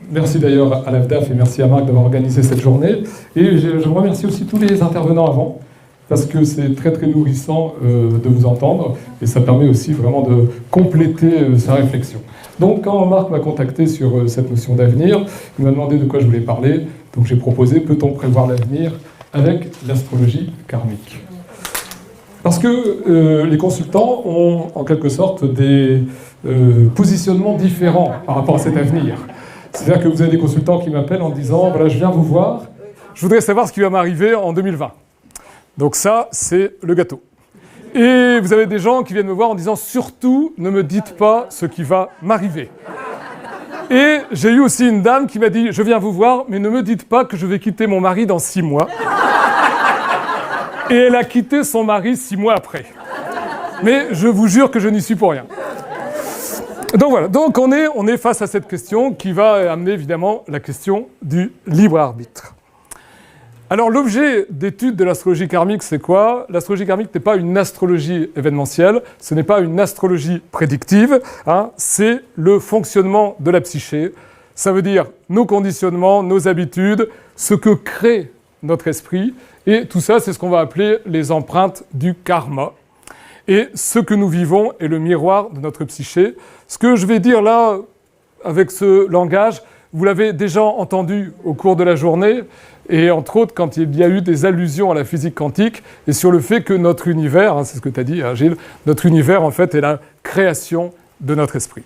Merci d'ailleurs à l'AFDAF et merci à Marc d'avoir organisé cette journée. Et je remercie aussi tous les intervenants avant, parce que c'est très très nourrissant de vous entendre, et ça permet aussi vraiment de compléter sa réflexion. Donc quand Marc m'a contacté sur cette notion d'avenir, il m'a demandé de quoi je voulais parler, donc j'ai proposé « Peut-on prévoir l'avenir avec l'astrologie karmique ?» Parce que les consultants ont en quelque sorte des positionnements différents par rapport à cet avenir. C'est-à-dire que vous avez des consultants qui m'appellent en disant « Voilà, je viens vous voir, je voudrais savoir ce qui va m'arriver en 2020. » Donc ça, c'est le gâteau. Et vous avez des gens qui viennent me voir en disant « Surtout, ne me dites pas ce qui va m'arriver. » Et j'ai eu aussi une dame qui m'a dit « Je viens vous voir, mais ne me dites pas que je vais quitter mon mari dans 6 mois. » Et elle a quitté son mari 6 mois après. Mais je vous jure que je n'y suis pour rien. Donc voilà, donc on est face à cette question qui va amener évidemment la question du libre arbitre. Alors l'objet d'étude de l'astrologie karmique, c'est quoi? L'astrologie karmique n'est pas une astrologie événementielle, ce n'est pas une astrologie prédictive, hein, c'est le fonctionnement de la psyché. Ça veut dire nos conditionnements, nos habitudes, ce que crée notre esprit, et tout ça, c'est ce qu'on va appeler les empreintes du karma. Et ce que nous vivons est le miroir de notre psyché. Ce que je vais dire là, avec ce langage, vous l'avez déjà entendu au cours de la journée, et entre autres quand il y a eu des allusions à la physique quantique, et sur le fait que notre univers, hein, c'est ce que tu as dit, hein, Gilles, notre univers en fait est la création de notre esprit.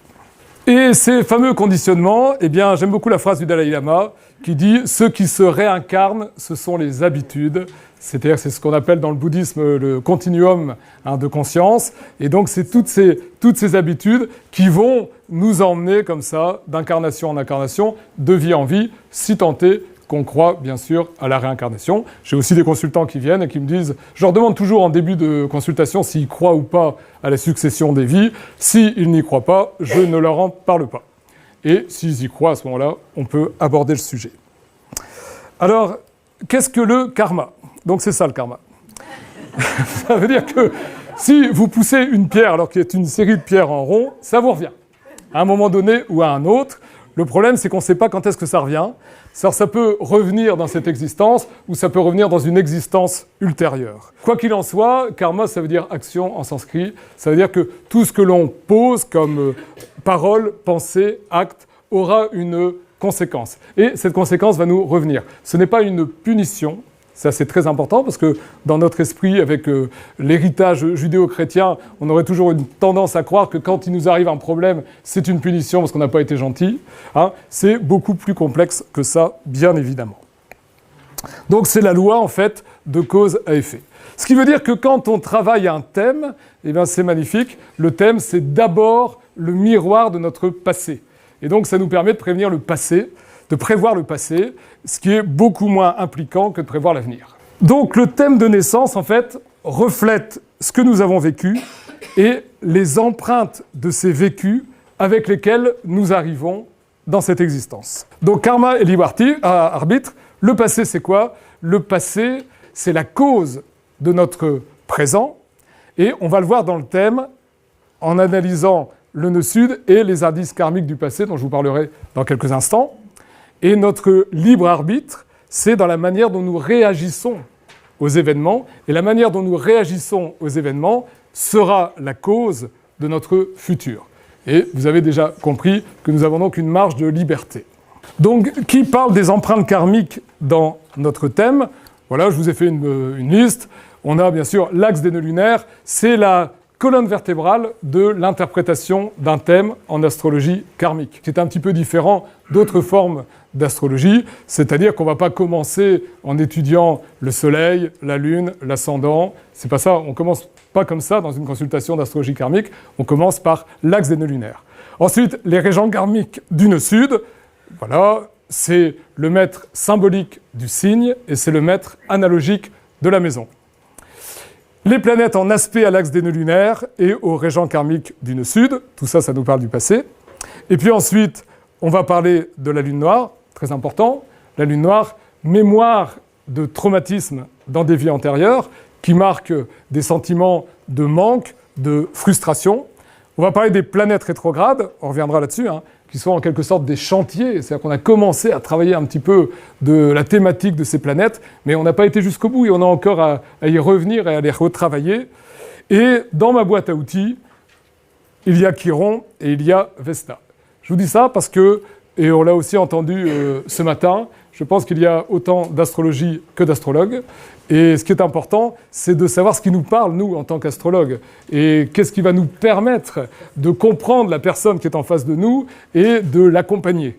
Et ces fameux conditionnements, eh bien, j'aime beaucoup la phrase du Dalai Lama qui dit « Ce qui se réincarne, ce sont les habitudes ». C'est-à-dire c'est ce qu'on appelle dans le bouddhisme le continuum de conscience. Et donc c'est toutes ces habitudes qui vont nous emmener comme ça, d'incarnation en incarnation, de vie en vie, si tant est qu'on croit bien sûr à la réincarnation. J'ai aussi des consultants qui viennent et qui me disent, je leur demande toujours en début de consultation s'ils croient ou pas à la succession des vies. S'ils n'y croient pas, je ne leur en parle pas. Et s'ils y croient, à ce moment-là, on peut aborder le sujet. Alors, qu'est-ce que le karma ? Donc c'est ça le karma. Ça veut dire que si vous poussez une pierre alors qu'il y a une série de pierres en rond, ça vous revient. À un moment donné ou à un autre. Le problème, c'est qu'on ne sait pas quand est-ce que ça revient. Alors, ça peut revenir dans cette existence ou ça peut revenir dans une existence ultérieure. Quoi qu'il en soit, karma, ça veut dire action en sanskrit. Ça veut dire que tout ce que l'on pose comme parole, pensée, acte, aura une conséquence. Et cette conséquence va nous revenir. Ce n'est pas une punition. Ça, c'est très important parce que dans notre esprit, avec l'héritage judéo-chrétien, on aurait toujours une tendance à croire que quand il nous arrive un problème, c'est une punition parce qu'on n'a pas été gentil. Hein. C'est beaucoup plus complexe que ça, bien évidemment. Donc c'est la loi, en fait, de cause à effet. Ce qui veut dire que quand on travaille un thème, eh bien, c'est magnifique. Le thème, c'est d'abord le miroir de notre passé. Et donc ça nous permet de prévenir le passé, de prévoir le passé, ce qui est beaucoup moins impliquant que de prévoir l'avenir. Donc le thème de naissance, en fait, reflète ce que nous avons vécu et les empreintes de ces vécus avec lesquels nous arrivons dans cette existence. Donc karma et libre arbitre, le passé c'est quoi? Le passé, c'est la cause de notre présent, et on va le voir dans le thème en analysant le nœud sud et les indices karmiques du passé dont je vous parlerai dans quelques instants. Et notre libre arbitre, c'est dans la manière dont nous réagissons aux événements. Et la manière dont nous réagissons aux événements sera la cause de notre futur. Et vous avez déjà compris que nous avons donc une marge de liberté. Donc, qui parle des empreintes karmiques dans notre thème? Voilà, je vous ai fait une liste. On a bien sûr l'axe des nœuds lunaires, c'est la colonne vertébrale de l'interprétation d'un thème en astrologie karmique. C'est un petit peu différent d'autres formes d'astrologie, c'est-à-dire qu'on ne va pas commencer en étudiant le soleil, la lune, l'ascendant. C'est pas ça, on ne commence pas comme ça dans une consultation d'astrologie karmique, on commence par l'axe des nœuds lunaires. Ensuite, les régents karmiques du nœud sud, voilà, c'est le maître symbolique du signe et c'est le maître analogique de la maison. Les planètes en aspect à l'axe des nœuds lunaires et au régent karmique du nœud sud, tout ça, ça nous parle du passé. Et puis ensuite, on va parler de la lune noire, très important. La lune noire, mémoire de traumatisme dans des vies antérieures, qui marque des sentiments de manque, de frustration. On va parler des planètes rétrogrades, on reviendra là-dessus. Hein. qui sont en quelque sorte des chantiers. C'est-à-dire qu'on a commencé à travailler un petit peu de la thématique de ces planètes, mais on n'a pas été jusqu'au bout et on a encore à y revenir et à les retravailler. Et dans ma boîte à outils, il y a Chiron et il y a Vesta. Je vous dis ça parce que, et on l'a aussi entendu ce matin, je pense qu'il y a autant d'astrologie que d'astrologues. Et ce qui est important, c'est de savoir ce qui nous parle, nous, en tant qu'astrologues. Et qu'est-ce qui va nous permettre de comprendre la personne qui est en face de nous et de l'accompagner.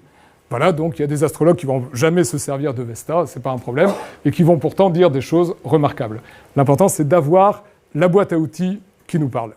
Voilà, donc il y a des astrologues qui ne vont jamais se servir de Vesta, ce n'est pas un problème, et qui vont pourtant dire des choses remarquables. L'important, c'est d'avoir la boîte à outils qui nous parle.